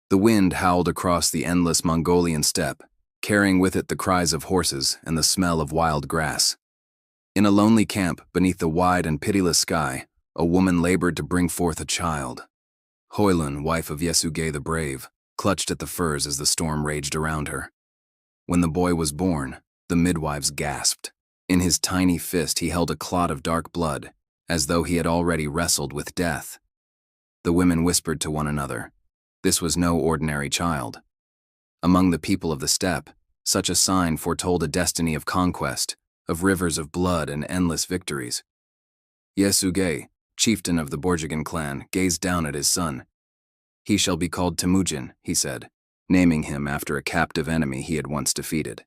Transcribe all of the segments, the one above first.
The wind howled across the endless Mongolian steppe, carrying with it the cries of horses and the smell of wild grass. In a lonely camp beneath the wide and pitiless sky, a woman labored to bring forth a child. Hoylun, wife of Yesuge the Brave, clutched at the furs as the storm raged around her. When the boy was born, the midwives gasped. In his tiny fist he held a clot of dark blood, as though he had already wrestled with death. The women whispered to one another. This was no ordinary child. Among the people of the steppe, such a sign foretold a destiny of conquest, of rivers of blood and endless victories. Yesuge, chieftain of the Borjigin clan, gazed down at his son. He shall be called Temujin, he said, naming him after a captive enemy he had once defeated.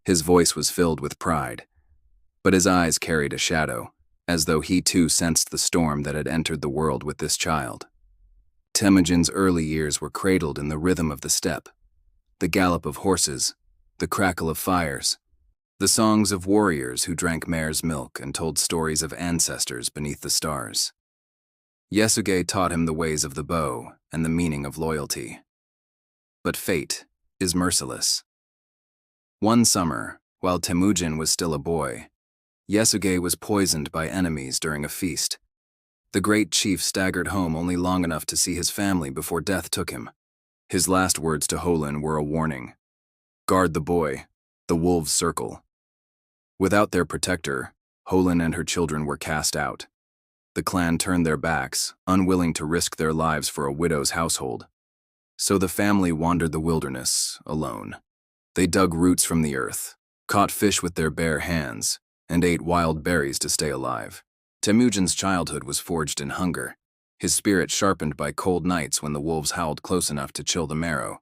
His voice was filled with pride, but his eyes carried a shadow, as though he too sensed the storm that had entered the world with this child. Temujin's early years were cradled in the rhythm of the steppe, the gallop of horses, the crackle of fires, the songs of warriors who drank mare's milk and told stories of ancestors beneath the stars. Yesuge taught him the ways of the bow and the meaning of loyalty. But fate is merciless. One summer, while Temujin was still a boy, Yesuge was poisoned by enemies during a feast. The great chief staggered home only long enough to see his family before death took him. His last words to Hoylun were a warning. Guard the boy, the wolves circle. Without their protector, Hoylun and her children were cast out. The clan turned their backs, unwilling to risk their lives for a widow's household. So the family wandered the wilderness, alone. They dug roots from the earth, caught fish with their bare hands, and ate wild berries to stay alive. Temujin's childhood was forged in hunger, his spirit sharpened by cold nights when the wolves howled close enough to chill the marrow.